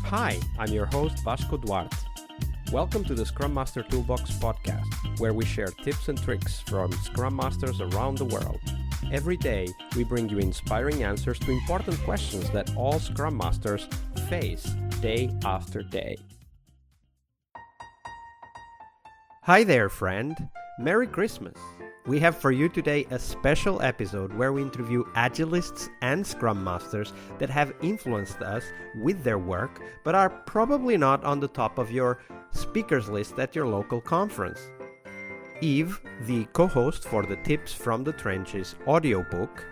Hi, I'm your host Vasco Duarte. Welcome to the Scrum Master Toolbox podcast, where we share tips and tricks from Scrum Masters around the world. Every day, we bring you inspiring answers to important questions that all Scrum Masters face day after day. Hi there, friend. Merry Christmas. We have for you today a special episode where we interview Agilists and Scrum Masters that have influenced us with their work, but are probably not on the top of your speakers list at your local conference. Yves, the co-host for the Tips from the Trenches audiobook,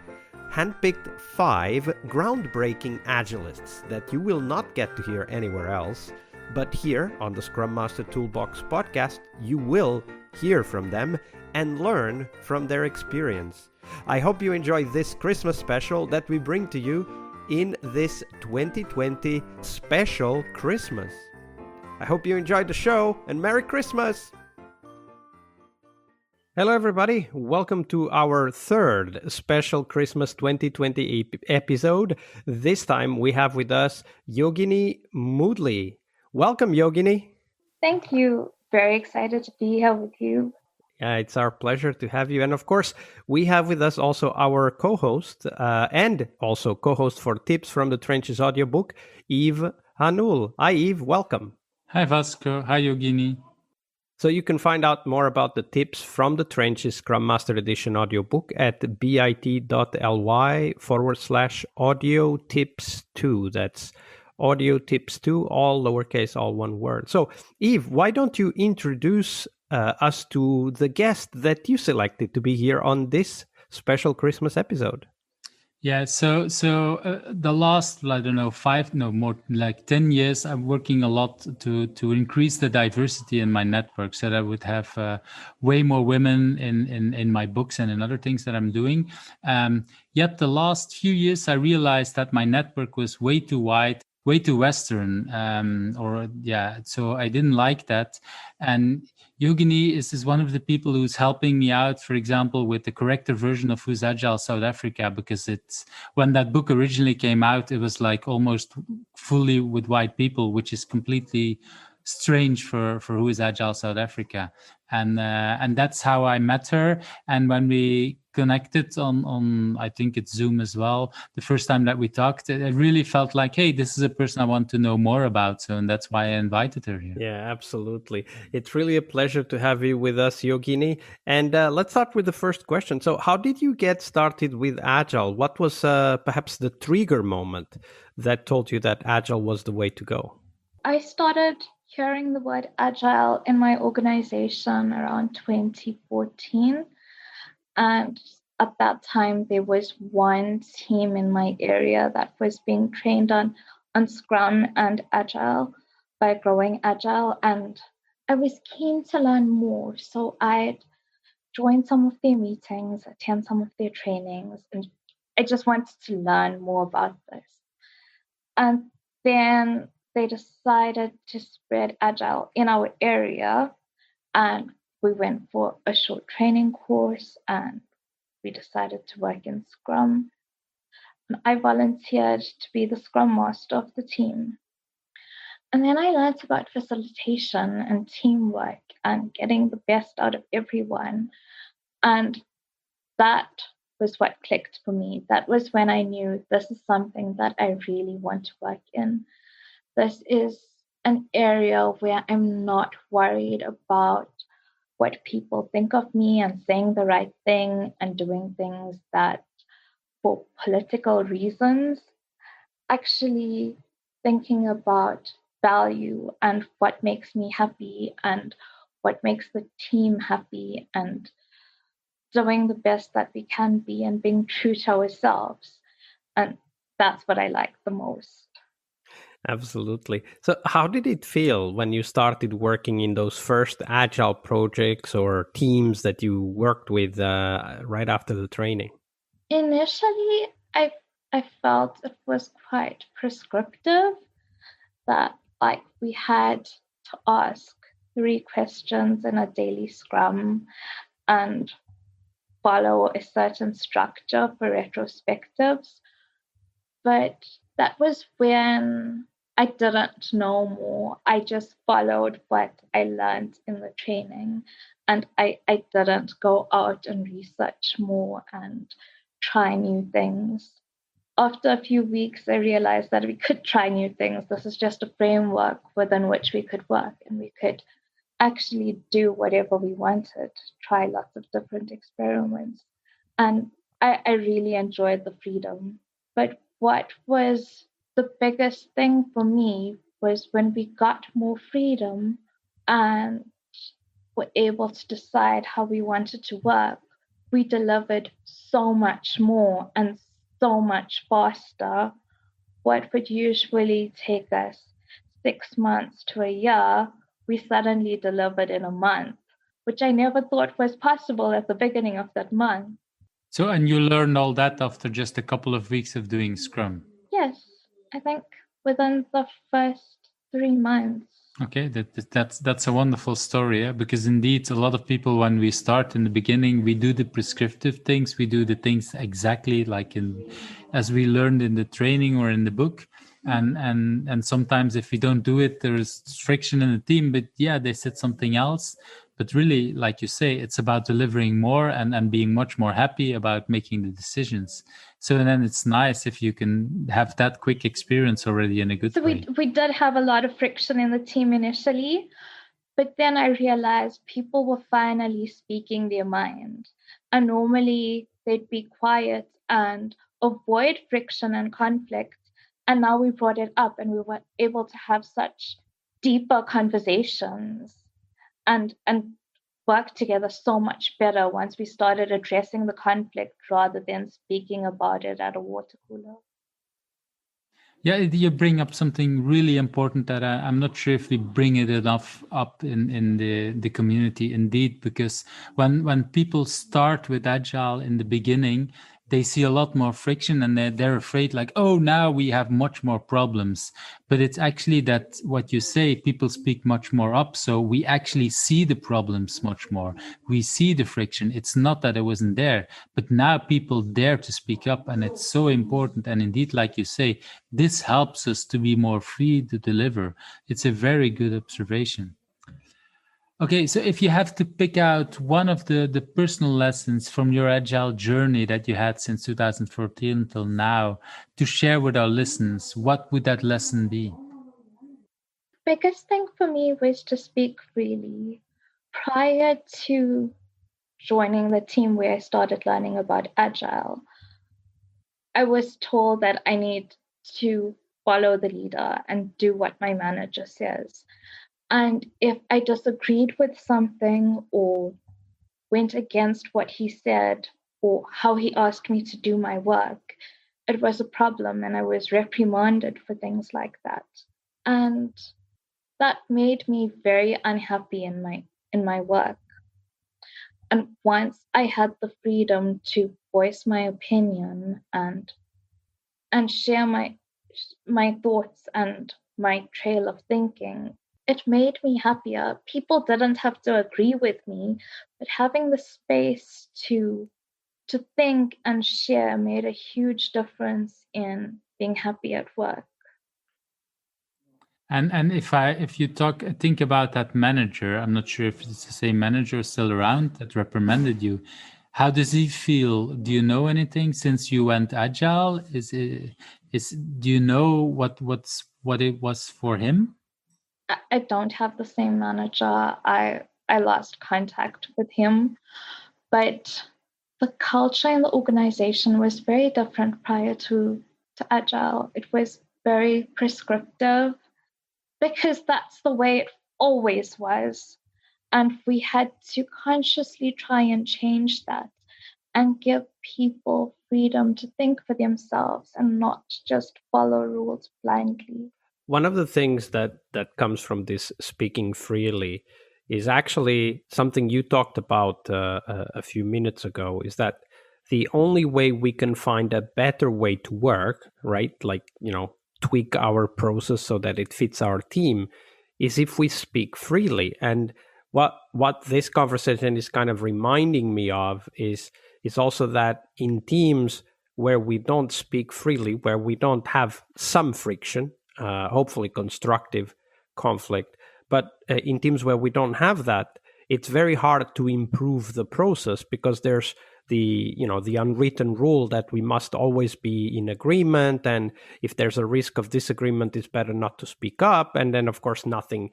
handpicked 5 groundbreaking Agilists that you will not get to hear anywhere else, but here on the Scrum Master Toolbox podcast, you will hear from them and learn from their experience. I hope you enjoy this Christmas special that we bring to you in this 2020 special Christmas. I hope you enjoyed the show and Merry Christmas! Hello everybody, welcome to our third special Christmas 2020 episode. This time we have with us Yogini Moodley. Welcome Yogini. Thank you. Very excited to be here with you. It's our pleasure to have you. And of course, we have with us also our co-host and also co-host for Tips from the Trenches audiobook, Yves Hanoulle. Hi, Yves. Welcome. Hi, Vasco. Hi, Yogini. So you can find out more about the Tips from the Trenches Scrum Master Edition audiobook at bit.ly/audio tips 2. That's audio tips 2, all lowercase, all one word. So, Yves, why don't you introduce us to the guest that you selected to be here on this special Christmas episode? Yeah, so the last, 10 years, I'm working a lot to increase the diversity in my network so that I would have way more women in my books and in other things that I'm doing. Yet the last few years, I realized that my network was way too wide, way too Western, so I didn't like that. And Yogini is one of the people who's helping me out, for example, with the corrected version of Who's Agile South Africa, because it's when that book originally came out, it was like almost fully with white people, which is completely strange for Who is Agile South Africa. And that's how I met her. And when we connected on I think it's Zoom as well, the first time that we talked, it really felt like, hey, this is a person I want to know more about. So, and that's why I invited her here. Yeah, absolutely. It's really a pleasure to have you with us, Yogini. And let's start with the first question. So how did you get started with Agile? What was perhaps the trigger moment that told you that Agile was the way to go? I started hearing the word Agile in my organization around 2014. And at that time, there was one team in my area that was being trained on Scrum and Agile by Growing Agile. And I was keen to learn more. So I'd join some of their meetings, attend some of their trainings, and I just wanted to learn more about this. And then they decided to spread Agile in our area, and we went for a short training course, and we decided to work in Scrum. And I volunteered to be the Scrum Master of the team. And then I learned about facilitation and teamwork and getting the best out of everyone. And that was what clicked for me. That was when I knew this is something that I really want to work in. This is an area where I'm not worried about what people think of me and saying the right thing and doing things that for political reasons. Actually thinking about value and what makes me happy and what makes the team happy and doing the best that we can be and being true to ourselves. And that's what I like the most. Absolutely. So how did it feel when you started working in those first Agile projects or teams that you worked with right after the training? Initially, I felt it was quite prescriptive, that like we had to ask 3 questions in a daily Scrum and follow a certain structure for retrospectives. But that was when I didn't know more. I just followed what I learned in the training, and I didn't go out and research more and try new things. After a few weeks, I realized that we could try new things. This is just a framework within which we could work, and we could actually do whatever we wanted, try lots of different experiments. And I really enjoyed the freedom. But what was the biggest thing for me was when we got more freedom and were able to decide how we wanted to work, we delivered so much more and so much faster. What would usually take us 6 months to a year, we suddenly delivered in a month, which I never thought was possible at the beginning of that month. So, and you learned all that after just a couple of weeks of doing Scrum? Yes, I think within the first 3 months. Okay, that's a wonderful story, yeah? Because indeed, a lot of people, when we start in the beginning, we do the prescriptive things, we do the things exactly like as we learned in the training or in the book, and sometimes if we don't do it, there's friction in the team. But yeah, they said something else. But really, like you say, it's about delivering more and being much more happy about making the decisions. So then it's nice if you can have that quick experience already in a good way. We did have a lot of friction in the team initially, but then I realized people were finally speaking their mind. And normally they'd be quiet and avoid friction and conflict. And now we brought it up and we were able to have such deeper conversations and work together so much better once we started addressing the conflict rather than speaking about it at a water cooler. Yeah, you bring up something really important that I'm not sure if we bring it enough up in the community, indeed, because when people start with Agile in the beginning, they see a lot more friction and they're afraid like, oh, now we have much more problems. But it's actually that what you say, people speak much more up. So we actually see the problems much more. We see the friction. It's not that it wasn't there, but now people dare to speak up, and it's so important. And indeed, like you say, this helps us to be more free to deliver. It's a very good observation. Okay, so if you have to pick out one of the personal lessons from your Agile journey that you had since 2014 till now to share with our listeners, what would that lesson be? Biggest thing for me was to speak freely. Prior to joining the team where I started learning about Agile, I was told that I need to follow the leader and do what my manager says. And if I disagreed with something or went against what he said or how he asked me to do my work, it was a problem and I was reprimanded for things like that. And that made me very unhappy in my work. And once I had the freedom to voice my opinion and share my thoughts and my trail of thinking, it made me happier. People didn't have to agree with me, but having the space to think and share made a huge difference in being happy at work. And if you think about that manager, I'm not sure if it's the same manager still around that reprimanded you. How does he feel? Do you know anything since you went Agile? Do you know what it was for him? I don't have the same manager. I lost contact with him, but the culture in the organization was very different prior to Agile. It was very prescriptive because that's the way it always was. And we had to consciously try and change that and give people freedom to think for themselves and not just follow rules blindly. One of the things that comes from this speaking freely is actually something you talked about a few minutes ago, is that the only way we can find a better way to work, right? Like, tweak our process so that it fits our team, is if we speak freely. And what this conversation is kind of reminding me of is also that in teams where we don't speak freely, where we don't have some friction, hopefully constructive conflict. But in teams where we don't have that, it's very hard to improve the process because there's the unwritten rule that we must always be in agreement, and if there's a risk of disagreement, it's better not to speak up. And then of course nothing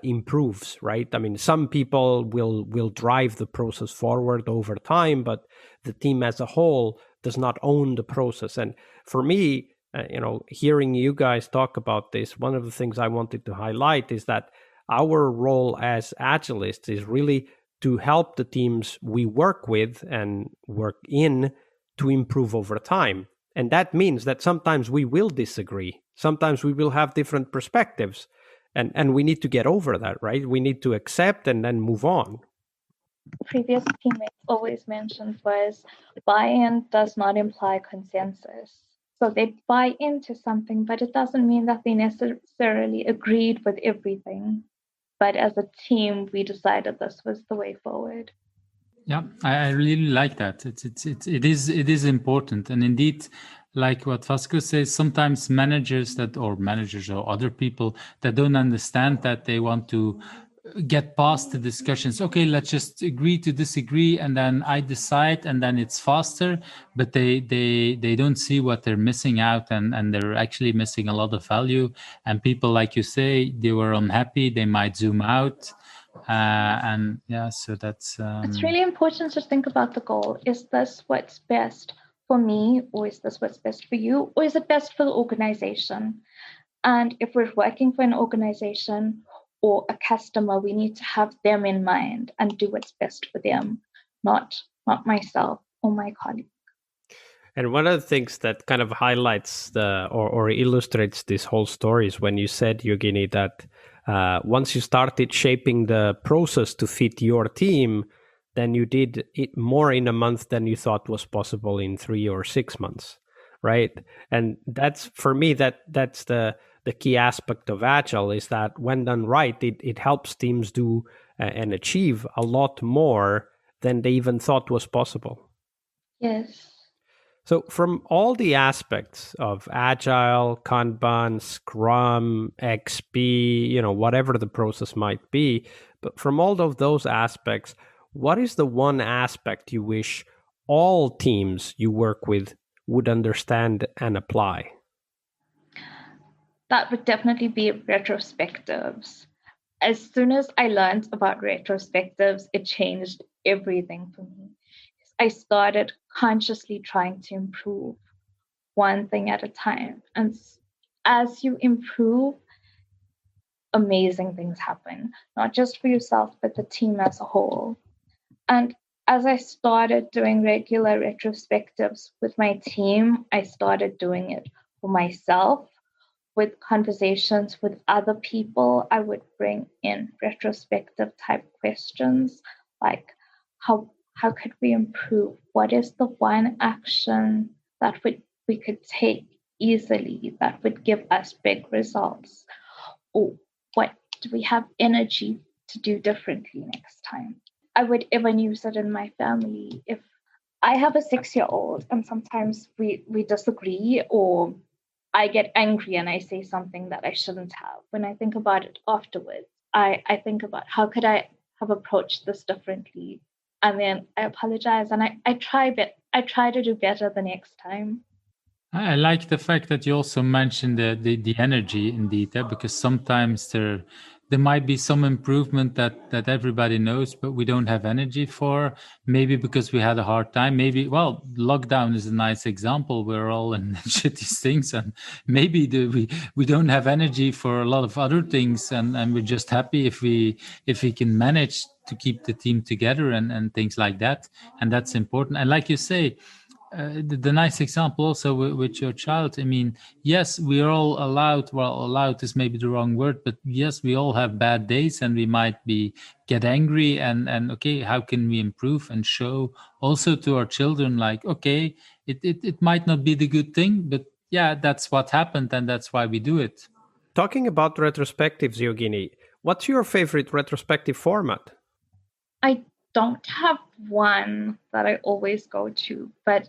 improves, right? I mean, some people will drive the process forward over time, but the team as a whole does not own the process. And for me, hearing you guys talk about this, one of the things I wanted to highlight is that our role as Agilists is really to help the teams we work with and work in to improve over time. And that means that sometimes we will disagree. Sometimes we will have different perspectives. And we need to get over that, right? We need to accept and then move on. Previous teammates always mentioned was buy-in does not imply consensus. So they buy into something, but it doesn't mean that they necessarily agreed with everything. But as a team, we decided this was the way forward. Yeah, I really like that. It is important, and indeed, like what Vasco says, sometimes managers or other people that don't understand that, they want to get past the discussions. Okay, let's just agree to disagree, and then I decide, and then it's faster. But they don't see what they're missing out, and they're actually missing a lot of value. And people, like you say, they were unhappy. They might zoom out. And yeah, so that's it's really important to think about the goal. Is this what's best for me, or is this what's best for you, or is it best for the organization? And if we're working for an organization or a customer, we need to have them in mind and do what's best for them, not myself or my colleague. And one of the things that kind of highlights or illustrates this whole story is when you said, Yogini, that once you started shaping the process to fit your team, then you did it more in a month than you thought was possible in 3 or 6 months, right? And that's, for me, that's the key aspect of Agile, is that when done right, it helps teams do and achieve a lot more than they even thought was possible. Yes. So from all the aspects of Agile, Kanban, Scrum, XP, whatever the process might be, but from all of those aspects, what is the one aspect you wish all teams you work with would understand and apply? That would definitely be retrospectives. As soon as I learned about retrospectives, it changed everything for me. I started consciously trying to improve one thing at a time. And as you improve, amazing things happen, not just for yourself, but the team as a whole. And as I started doing regular retrospectives with my team, I started doing it for myself. With conversations with other people, I would bring in retrospective type questions like, how could we improve? What is the one action that we could take easily that would give us big results? Or what do we have energy to do differently next time? I would even use it in my family. If I have a 6-year-old and sometimes we disagree, or I get angry and I say something that I shouldn't have, when I think about it afterwards, I think about how could I have approached this differently? And then I apologize and I try to do better the next time. I like the fact that you also mentioned the energy indeed, because sometimes there might be some improvement that everybody knows, but we don't have energy for, maybe because we had a hard time. Maybe, well, lockdown is a nice example. We're all in shitty things, and maybe we don't have energy for a lot of other things, and we're just happy if we can manage to keep the team together and things like that. And that's important. And like you say, the nice example also with your child. I mean, yes, we are all allowed. Well, allowed is maybe the wrong word, but yes, we all have bad days, and we might get angry. And okay, how can we improve and show also to our children, like, okay, it might not be the good thing, but yeah, that's what happened, and that's why we do it. Talking about retrospectives, Yogini, what's your favorite retrospective format? I don't have one that I always go to, but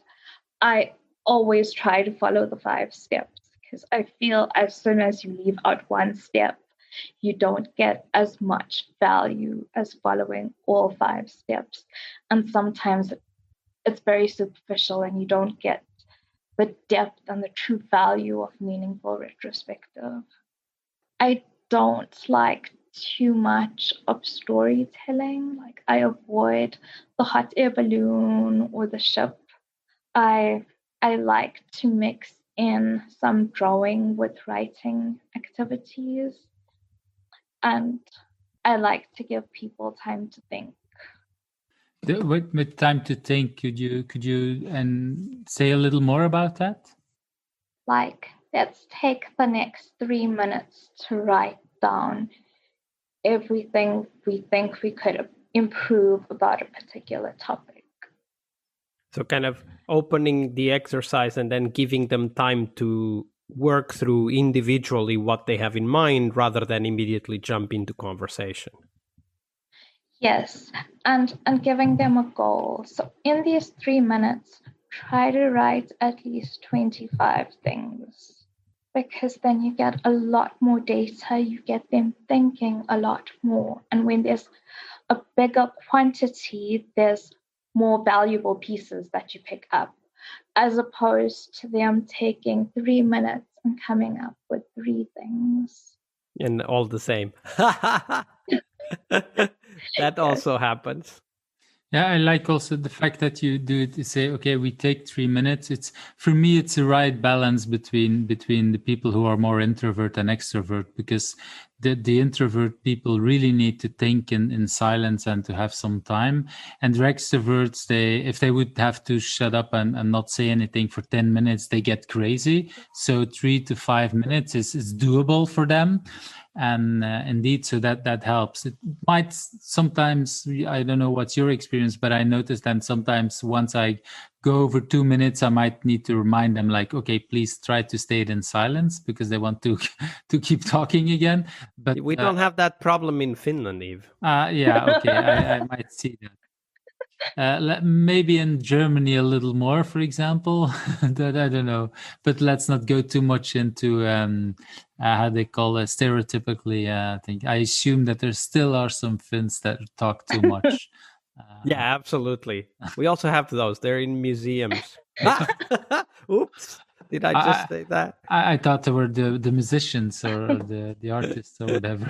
I always try to follow the 5 steps, because I feel as soon as you leave out one step, you don't get as much value as following all 5 steps. And sometimes it's very superficial and you don't get the depth and the true value of meaningful retrospective. I don't like too much of storytelling. Like I avoid the hot air balloon or the ship. I like to mix in some drawing with writing activities, and I like to give people time to think. With time to think, could you and say a little more about that? Like, let's take the next 3 minutes to write down everything we think we could improve about a particular topic. So kind of opening the exercise and then giving them time to work through individually what they have in mind rather than immediately jump into conversation. Yes, and giving them a goal. So in these 3 minutes, try to write at least 25 things, because then you get a lot more data, you get them thinking a lot more. And when there's a bigger quantity, there's more valuable pieces that you pick up, as opposed to them taking 3 minutes and coming up with 3 things. And all the same. That also happens. Yeah, I like also the fact that you do it. You say, okay, we take 3 minutes. It's for me, it's a right balance between the people who are more introvert and extrovert, because the introvert people really need to think in silence and to have some time. And the extroverts, if they would have to shut up and not say anything for 10 minutes, they get crazy. So 3 to 5 minutes is doable for them. And indeed, so that helps. It might sometimes, I don't know what's your experience, but I noticed that sometimes once I go over 2 minutes, I might need to remind them, like, okay, please try to stay in silence, because they want to keep talking again. But we don't have that problem in Finland, Yves. Yeah, okay, I might see that. Maybe in Germany a little more, for example. That I don't know, but let's not go too much into how they call it stereotypically. I think I assume that there still are some Finns that talk too much. Yeah, absolutely. We also have those. They're in museums. Oops. Did I just say that? I thought they were the musicians or the artists or whatever,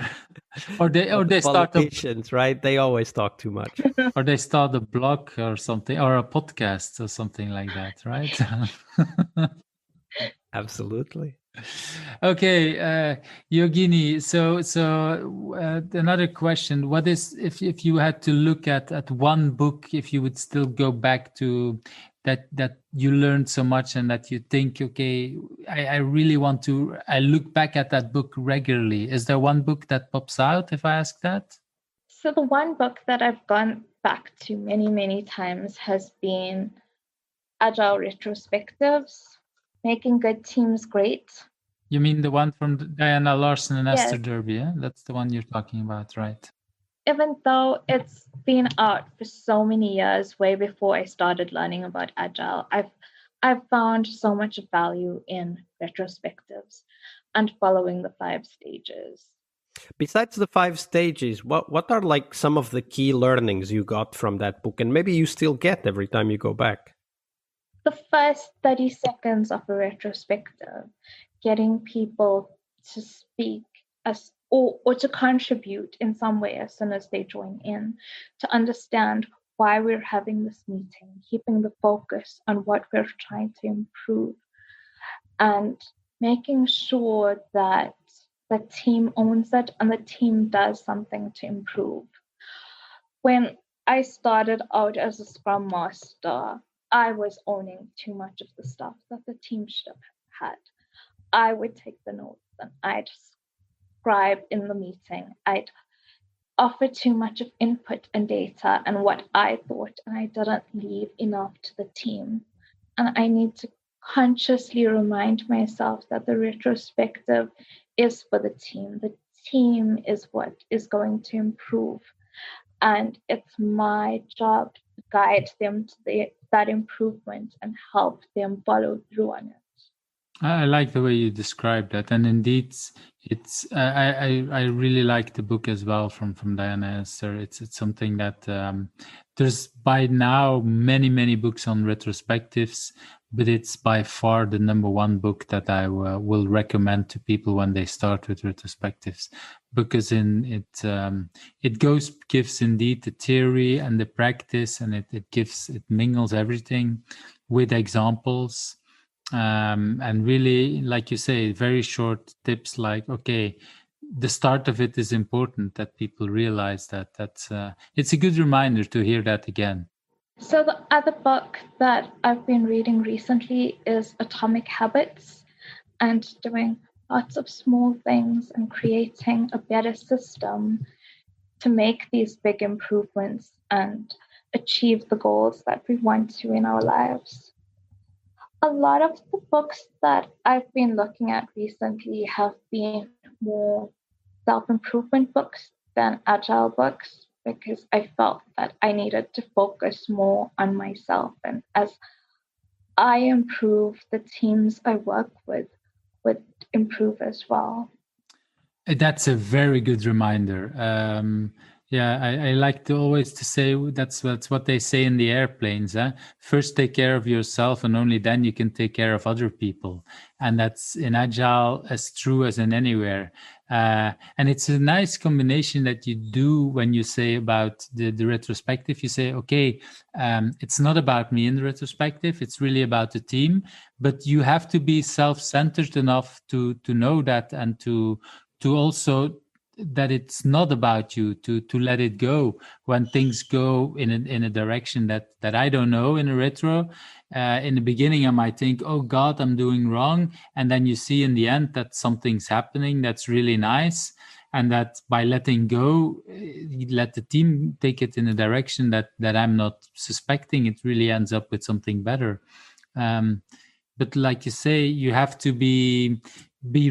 or they start politicians, right? They always talk too much, or they start a blog or something, or a podcast or something like that, right? Absolutely. Okay, Yogini. So another question: what is, if you had to look at one book, if you would still go back to that you learned so much and that you think, okay, I really want to, I look back at that book regularly. Is there one book that pops out if I ask that? So the one book that I've gone back to many, many times has been Agile Retrospectives, Making Good Teams Great. You mean the one from Diana Larson and Yes. Esther Derby? Yeah? That's the one you're talking about, right? Even though it's been out for so many years, way before I started learning about Agile, I've found so much value in retrospectives and following the 5 stages. Besides the 5 stages, what are like some of the key learnings you got from that book, and maybe you still get every time you go back? The first 30 seconds of a retrospective, getting people to speak as or to contribute in some way as soon as they join in, to understand why we're having this meeting, keeping the focus on what we're trying to improve, and making sure that the team owns it and the team does something to improve. When I started out as a Scrum Master, I was owning too much of the stuff that the team should have had. I would take the notes and I'd scribe in the meeting. I'd offer too much of input and data and what I thought, and I didn't leave enough to the team. And I need to consciously remind myself that the retrospective is for the team. The team is what is going to improve. And it's my job to guide them to that improvement and help them follow through on it. I like the way you describe that, and indeed, I really like the book as well from Diana Esther. It's something that there's by now many books on retrospectives, but it's by far the number one book that I will recommend to people when they start with retrospectives, because it gives indeed the theory and the practice, and it mingles everything with examples. And really, like you say, very short tips like, okay, the start of it is important, that people realize that's it's a good reminder to hear that again. So the other book that I've been reading recently is Atomic Habits, and doing lots of small things and creating a better system to make these big improvements and achieve the goals that we want to in our lives. A lot of the books that I've been looking at recently have been more self-improvement books than agile books, because I felt that I needed to focus more on myself. And as I improve, the teams I work with would improve as well. That's a very good reminder. I like to always to say that's what they say in the airplanes. First, take care of yourself, and only then you can take care of other people. And that's in Agile as true as in anywhere. And it's a nice combination that you do when you say about the retrospective. You say, okay, it's not about me in the retrospective. It's really about the team. But you have to be self-centered enough to know that, and to also that it's not about you, to let it go when things go in a direction that I don't know in a retro. In the beginning, I might think, oh God, I'm doing wrong. And then you see in the end that something's happening that's really nice. And that by letting go, you let the team take it in a direction that I'm not suspecting, it really ends up with something better. But like you say, you have to be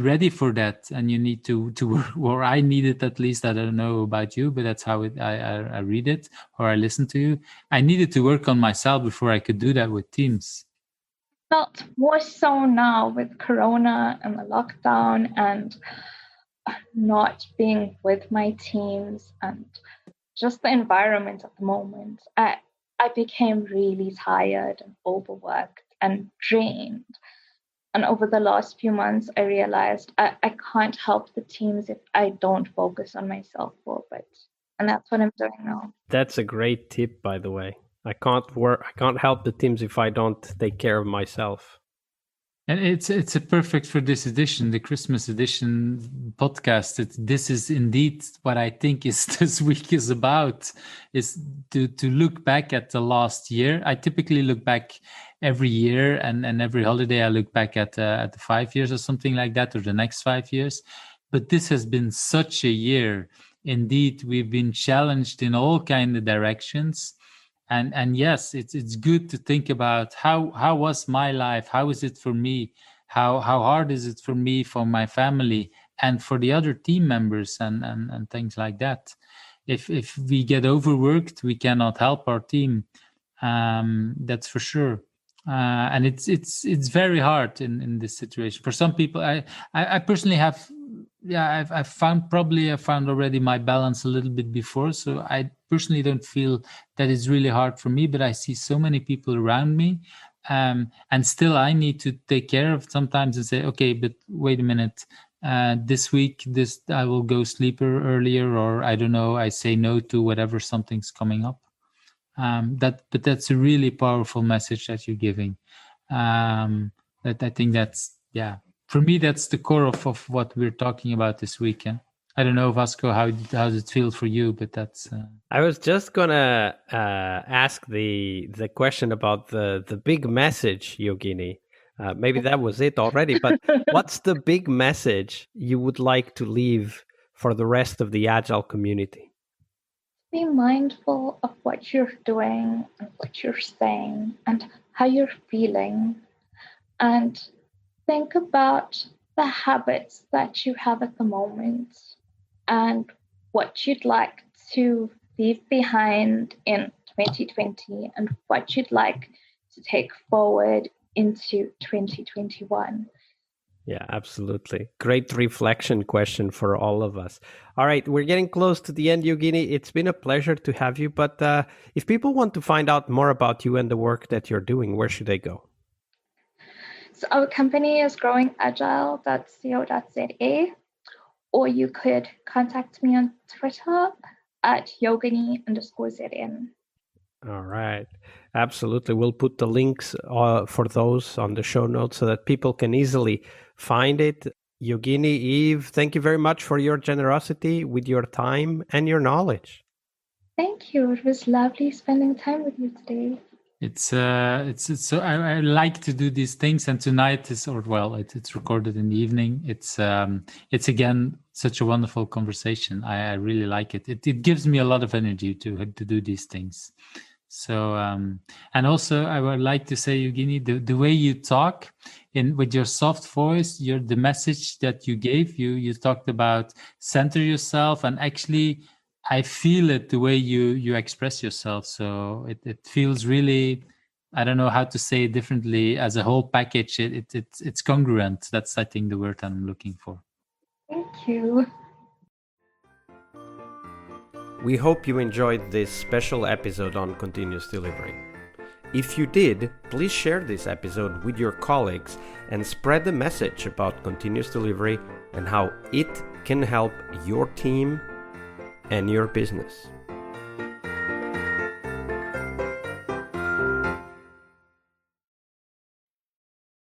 ready for that, and you need to work, or I need it at least. I don't know about you, but that's how I read it, or I listen to you. I needed to work on myself before I could do that with teams. Felt more so now with Corona and the lockdown and not being with my teams and just the environment at the moment. I became really tired and overworked and drained. And over the last few months, I realized I can't help the teams if I don't focus on myself for a bit. And that's what I'm doing now. That's a great tip, by the way. I can't help the teams if I don't take care of myself. And it's a perfect for this edition, the Christmas edition podcast. This is indeed what I think is this week is about, is to look back at the last year. I typically look back every year, and every holiday I look back at the 5 years or something like that, or the next 5 years. But this has been such a year. Indeed, we've been challenged in all kinds of directions. And yes, it's good to think about how was my life? How is it for me? How hard is it for me, for my family, and for the other team members, and things like that. If we get overworked, we cannot help our team. That's for sure. And it's very hard in this situation. For some people, I personally have, I've found already my balance a little bit before. So I personally don't feel that it's really hard for me, but I see so many people around me. And still I need to take care of sometimes and say, okay, but wait a minute. This week, I will go sleep earlier, or I don't know, I say no to whatever something's coming up. But that's a really powerful message that you're giving. That I think that's, for me, that's the core of what we're talking about this weekend. I don't know, Vasco, how does it feel for you? But that's. I was just gonna ask the question about the big message, Yogini. Maybe that was it already. But what's the big message you would like to leave for the rest of the Agile community? Be mindful of what you're doing and what you're saying and how you're feeling, and think about the habits that you have at the moment and what you'd like to leave behind in 2020 and what you'd like to take forward into 2021. Yeah, absolutely. Great reflection question for all of us. All right, we're getting close to the end, Yogini. It's been a pleasure to have you. But if people want to find out more about you and the work that you're doing, where should they go? So our company is growingagile.co.za, or you could contact me on Twitter at Yogini_ZN. All right. Absolutely. We'll put the links for those on the show notes so that people can easily find it. Yogini, Yves, thank you very much for your generosity with your time and your knowledge. Thank you. It was lovely spending time with you today. It's so I like to do these things, and tonight it's recorded in the evening. It's again such a wonderful conversation. I really like it. It gives me a lot of energy to do these things. So and also I would like to say, Yogini, the way you talk with your soft voice, the message that you gave, you talked about center yourself, and actually I feel it the way you express yourself. So it feels really, I don't know how to say it differently, as a whole package. It's congruent. That's, I think, the word I'm looking for. Thank you. We hope you enjoyed this special episode on continuous delivery. If you did, please share this episode with your colleagues and spread the message about continuous delivery and how it can help your team and your business.